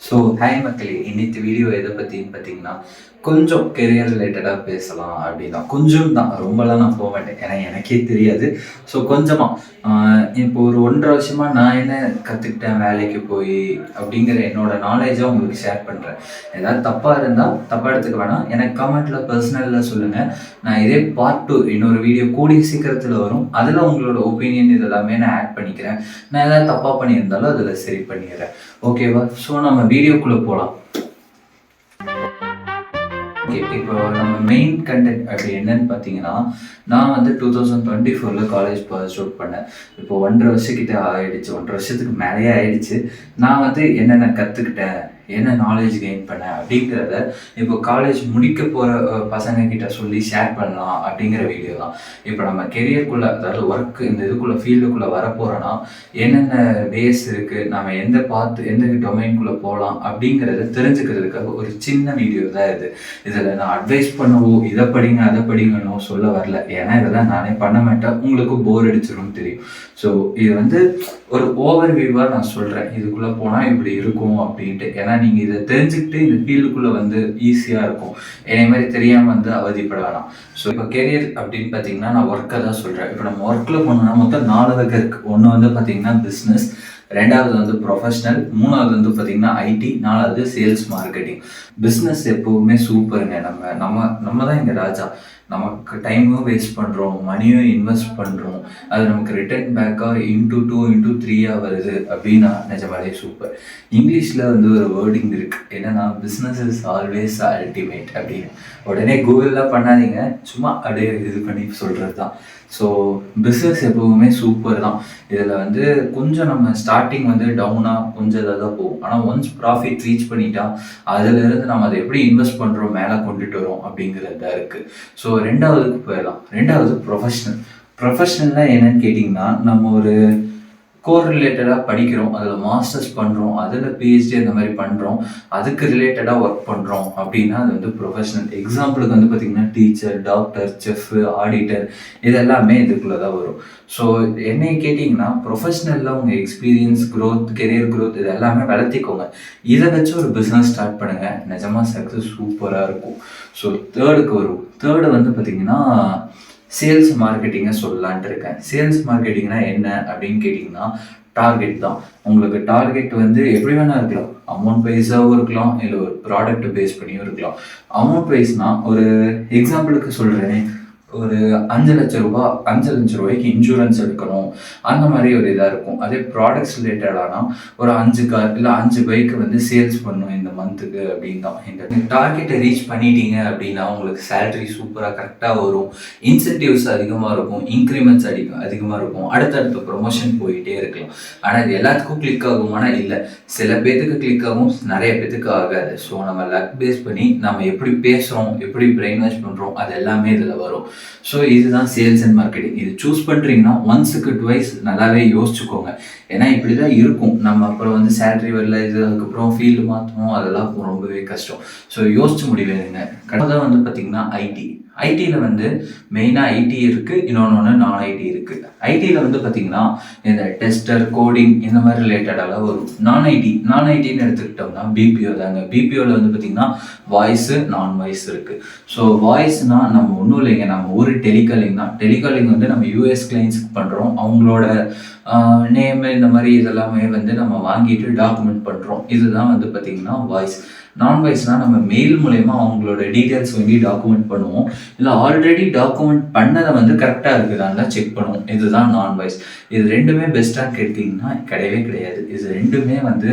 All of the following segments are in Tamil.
ஸோ ஹாய் மக்களே, இன்னைக்கு வீடியோ எதை பற்றின்னு பார்த்தீங்கன்னா கொஞ்சம் கெரியர் ரிலேட்டடாக பேசலாம் அப்படின்னா கொஞ்சம் தான், ரொம்பலாம் நான் போக மாட்டேன். ஏன்னா எனக்கே தெரியாது. ஸோ கொஞ்சமாக இப்போ ஒரு 1.5 வருஷமாக நான் என்ன கற்றுக்கிட்டேன் வேலைக்கு போய் அப்படிங்கிற என்னோட நாலேஜை உங்களுக்கு ஷேர் பண்ணுறேன். ஏதாவது தப்பாக இருந்தால் தப்பாக எடுத்துக்க வேணாம், எனக்கு கமெண்ட்டில் பர்சனலில் சொல்லுங்கள். நான் இதே பார்ட் 2 இன்னொரு வீடியோ கூடிய சீக்கிரத்தில் வரும். அதில் உங்களோட ஒப்பீனியன் இது எல்லாமே நான் ஆட் பண்ணிக்கிறேன். நான் ஏதாவது தப்பாக பண்ணியிருந்தாலும் அதில் சரி பண்ணிடுறேன். ஓகேவா? ஸோ நம்ம வீடியோக்குள்ளே போகலாம். ஓகே, இப்போ நம்ம மெயின் கண்டென்ட் அப்படி என்னன்னு பார்த்தீங்கன்னா, நான் வந்து 2024 காலேஜ் பாஸ் அவுட் பண்ணேன். இப்போ 1.5 வருஷக்கிட்ட ஆயிடுச்சு, 1.5 வருஷத்துக்கு மேலேயே ஆயிடுச்சு. நான் வந்து என்னென்ன கற்றுக்கிட்டேன், என்ன நாலேஜ் கெயின் பண்ணேன் அப்படிங்கிறத இப்போ காலேஜ் முடிக்க போகிற பசங்க கிட்ட சொல்லி ஷேர் பண்ணலாம் அப்படிங்கிற வீடியோ தான். இப்போ நம்ம கெரியருக்குள்ளே, அதாவது ஒர்க் இந்த இதுக்குள்ளே ஃபீல்டுக்குள்ளே வரப்போகிறோன்னா என்னென்ன வேஸ் இருக்குது, நம்ம எந்த டொமைனுக்குள்ளே போகலாம் அப்படிங்கிறத தெரிஞ்சுக்கிறதுக்காக ஒரு சின்ன வீடியோ தான் இது. இதில் நான் அட்வைஸ் பண்ணவோ இதை படிங்க அதை படிங்கன்னோ சொல்ல வரல. ஏன்னா இதெல்லாம் நானே பண்ண மாட்டேன், உங்களுக்கு போர் அடிச்சிடும் தெரியும். ஸோ இது வந்து ஒரு ஓவர் வியூவாக நான் சொல்கிறேன், இதுக்குள்ளே போனால் இப்படி இருக்கும் அப்படின்ட்டு. ஏன்னா நீங்கள் இதை தெரிஞ்சுக்கிட்டு இந்த ஃபீல்டுக்குள்ளே வந்து ஈஸியாக இருக்கும். என்னை மாதிரி தெரியாமல் வந்து அவதிப்பட வேணாம். ஸோ இப்போ கெரியர் அப்படின்னு பார்த்தீங்கன்னா நான் ஒர்க்கை தான் சொல்கிறேன். இப்போ நம்ம ஒர்க்கில் போனோம்னா மொத்தம் 4 வகை இருக்குது. ஒன்று வந்து பார்த்தீங்கன்னா பிஸ்னஸ், 2வது வந்து ப்ரொஃபஷ்னல், 3வது வந்து பார்த்தீங்கன்னா ஐடி, 4வது சேல்ஸ் மார்க்கெட்டிங். பிஸ்னஸ் எப்போவுமே சூப்பருங்க. நம்ம தான் இங்கே ராஜா. நமக்கு டைமும் வேஸ்ட் பண்ணுறோம், மணியும் இன்வெஸ்ட் பண்ணுறோம், அது நமக்கு ரிட்டர்ன் பேக்காக இன்டூ 2 இன்டூ 3 வருது அப்படின்னா நிஜமாலே சூப்பர். இங்கிலீஷில் வந்து ஒரு வேர்டிங் இருக்குது, என்னென்னா பிஸ்னஸ் இஸ் ஆல்வேஸ் அல்டிமேட் அப்படின்னு. உடனே கூகுளில் பண்ணாதீங்க, சும்மா அப்படியே இது பண்ணி சொல்கிறது தான். ஸோ பிஸ்னஸ் எப்போவுமே சூப்பர் தான். இதில் வந்து கொஞ்சம் நம்ம ஸ்டார்டிங் வந்து டவுனாக கொஞ்சம் இதாக தான் போகும். ஆனால் ஒன்ஸ் ப்ராஃபிட் ரீச் பண்ணிட்டா அதிலிருந்து நம்ம அதை எப்படி இன்வெஸ்ட் பண்ணுறோம், மேலே கொண்டுட்டு வரோம் அப்படிங்கிறது தான் இருக்குது. ஸோ 2வதுக்கு போயிடலாம். 2வது ப்ரொஃபஷ்னல்னால் என்னன்னு கேட்டிங்கன்னா, நம்ம ஒரு கோர் ரிலேட்டடாக படிக்கிறோம், அதில் மாஸ்டர்ஸ் பண்ணுறோம், அதில் பிஹெச்டி அந்த மாதிரி பண்ணுறோம், அதுக்கு ரிலேட்டடாக ஒர்க் பண்ணுறோம் அப்படின்னா அது வந்து ப்ரொஃபஷ்னல். எக்ஸாம்பிளுக்கு வந்து பார்த்திங்கன்னா டீச்சர், டாக்டர், செஃப்பு, ஆடிட்டர், இதெல்லாமே இதுக்குள்ளே தான் வரும். ஸோ என்னை கேட்டிங்கன்னா ப்ரொஃபஷ்னலில் உங்கள் எக்ஸ்பீரியன்ஸ், க்ரோத், கெரியர் க்ரோத் இது எல்லாமே வளர்த்திக்கோங்க. இதை வச்சு ஒரு பிஸ்னஸ் ஸ்டார்ட் பண்ணுங்கள், நிஜமாக சக்ஸஸ் சூப்பராக இருக்கும். ஸோ தேர்டு வந்து பார்த்திங்கன்னா சேல்ஸ் மார்க்கெட்டிங்கை சொல்லலான்ட்டு இருக்கேன். சேல்ஸ் மார்க்கெட்டிங்னா என்ன அப்படின்னு கேட்டிங்கன்னா, டார்கெட் தான். உங்களுக்கு டார்கெட் வந்து எப்படி வேணால் இருக்கலாம், அமௌண்ட் வைஸாகவும் இருக்கலாம், இல்லை ஒரு ப்ராடக்ட் பேஸ் பண்ணியும் இருக்கலாம். அமௌண்ட் வைஸ்னால் ஒரு எக்ஸாம்பிளுக்கு சொல்கிறேனே, ஒரு 5 லட்ச ரூபாய்க்கு இன்சூரன்ஸ் எடுக்கணும், அந்த மாதிரி ஒரு இதாக இருக்கும். அதே ப்ராடக்ட்ஸ் ரிலேட்டடானா ஒரு 5 கார் இல்லை 5 பைக்கு வந்து சேல்ஸ் பண்ணணும் இந்த மந்த்துக்கு அப்படின்னு தான். இந்த டார்கெட்டை ரீச் பண்ணிட்டீங்க அப்படின்னா உங்களுக்கு சேலரி சூப்பராக கரெக்டாக வரும், இன்சென்டிவ்ஸ் அதிகமாக இருக்கும், இன்க்ரிமெண்ட்ஸ் அதிகமாக இருக்கும், அடுத்தடுத்த ப்ரொமோஷன் போயிட்டே இருக்கலாம். ஆனால் இது எல்லாத்துக்கும் கிளிக் ஆகுமானா இல்லை, சில பேத்துக்கு கிளிக் ஆகும், நிறைய பேத்துக்கு ஆகாது. ஸோ நம்ம லக் பேஸ் பண்ணி நம்ம எப்படி பேசுகிறோம், எப்படி பிரெயின் வாஷ் பண்ணுறோம், அது எல்லாமே இதில் வரும். ஸோ இதுதான் சேல்ஸ் அண்ட் மார்க்கெட்டிங். இது சூஸ் பண்ணுறீங்கன்னா ஒன்ஸுக்கு ட்வைஸ் நல்லாவே யோசிச்சுக்கோங்க. ஏன்னா இப்படி தான் இருக்கும். நம்ம அப்புறம் வந்து சேலரி வரல, இது அதுக்கப்புறம் ஃபீல்டு மாற்றணும், அதெல்லாம் ரொம்பவே கஷ்டம். ஸோ யோசிச்சு முடிவேங்க. கடைசியாக வந்து பார்த்திங்கன்னா ஐடியில் வந்து மெயினாக ஐடி இருக்குது, இன்னொன்று நான் ஐடி இருக்குது. ஐடியில் வந்து பார்த்திங்கன்னா இந்த டெஸ்டர், கோடிங் இந்த மாதிரி ரிலேட்டடாக வரும். நான் ஐடின்னு எடுத்துக்கிட்டோம்னா பிபிஓ தாங்க. பிபிஓவில் வந்து பார்த்திங்கன்னா வாய்ஸு, நான் வாய்ஸ் இருக்குது. ஸோ வாய்ஸ்னால் நம்ம ஒன்றும் இல்லைங்க, நம்ம ஒரு டெலிகாலிங் தான். டெலிகாலிங் வந்து நம்ம யூஎஸ் கிளைண்ட்ஸுக்கு பண்ணுறோம், அவங்களோட நேமு இந்த மாதிரி இதெல்லாமே வந்து நம்ம வாங்கிட்டு டாக்குமெண்ட் பண்ணுறோம். இதுதான் வந்து பார்த்திங்கன்னா வாய்ஸ். நான் வாய்ஸ்னால் நம்ம மெயில் மூலயமா அவங்களோட டீட்டெயில்ஸ் வாங்கி டாக்குமெண்ட் பண்ணுவோம், இல்லை ஆல்ரெடி டாக்குமெண்ட் பண்ணதை வந்து கரெக்டாக இருக்குதான்னு செக் பண்ணுவோம். இதுதான் நான் வாய்ஸ். இது ரெண்டுமே பெஸ்ட்டாக கேட்டிங்கன்னா கிடையவே கிடையாது. இது ரெண்டுமே வந்து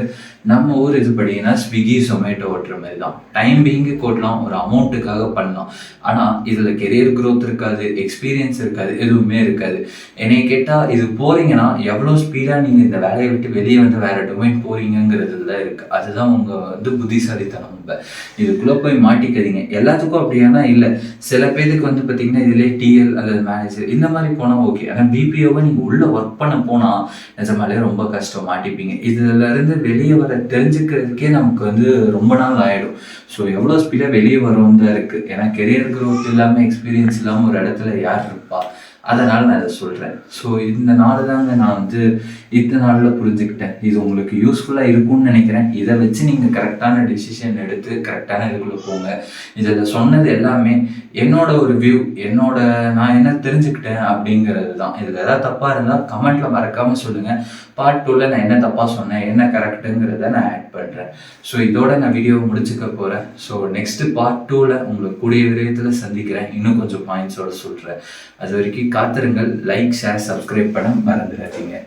நம்ம ஊர் இது படிங்கன்னா ஸ்விக்கி, சொமேட்டோ ஓட்டுற மாதிரி தான். டைம் பீங்கு போடலாம், ஒரு அமௌண்ட்டுக்காக பண்ணலாம். ஆனால் இதில் கெரியர் க்ரோத் இருக்காது, எக்ஸ்பீரியன்ஸ் இருக்காது, எதுவுமே இருக்காது. என்னை கேட்டால் இது போகிறீங்கன்னா எவ்வளோ ஸ்பீடாக நீங்கள் இந்த வேலையை விட்டு வெளியே வந்து வேறு டொமைன் போகிறீங்கிறது தான் இருக்குது. அதுதான் உங்கள் வந்து புத்திசாலித்தனம். இதுக்குள்ளே போய் மாட்டிக்காதீங்க. எல்லாத்துக்கும் அப்படியானா இல்லை, சில பேருக்கு வந்து பார்த்தீங்கன்னா இதிலே டிஎல் அல்லது மேனேஜர் இந்த மாதிரி போனால் ஓகே. ஆனால் பிபிஓவை நீங்கள் உள்ளே ஒர்க் பண்ண போனால் நிஜமாலே ரொம்ப கஷ்டம், மாட்டிப்பீங்க. இதிலேருந்து வெளியே வர தெரிஞ்சுக்கிறதுக்கே நமக்கு வந்து ரொம்ப நாள் ஆகிடும். ஸோ எவ்வளோ ஸ்பீடாக வெளியே வரோம் தான் இருக்குது. ஏன்னா கெரியர் க்ரோத் இல்லாமல், எக்ஸ்பீரியன்ஸ் இல்லாமல் ஒரு இடத்துல யார் இருப்பா? அதனால் நான் இதை சொல்கிறேன். ஸோ இந்த நாள் தாங்க நான் வந்து இத்தனை நாளில் புரிஞ்சுக்கிட்டேன். இது உங்களுக்கு யூஸ்ஃபுல்லாக இருக்கும்னு நினைக்கிறேன். இதை வச்சு நீங்கள் கரெக்டான டிசிஷன் எடுத்து கரெக்டான இதுக்குள்ளே போங்க. இதில் சொன்னது எல்லாமே என்னோட ஒரு வியூ, நான் என்ன தெரிஞ்சுக்கிட்டேன் அப்படிங்கிறது தான். இதில் ஏதாவது தப்பாக இருந்தால் கமெண்ட்டில் மறக்காமல் சொல்லுங்கள். பார்ட் 2ல் நான் என்ன தப்பாக சொன்னேன், என்ன கரெக்டுங்கிறத நான் ஆட் பண்ணுறேன். ஸோ இதோட நான் வீடியோவை முடிச்சுக்க போகிறேன். ஸோ நெக்ஸ்ட்டு பார்ட் 2ல் உங்களுக்கு கூடிய விரைவில் சந்திக்கிறேன். இன்னும் கொஞ்சம் பாயிண்ட்ஸோடு சொல்கிறேன். அது வரைக்கும் காத்திருங்கள். லைக், ஷேர், சப்ஸ்கிரைப் பண்ண மறந்துடாதீங்க.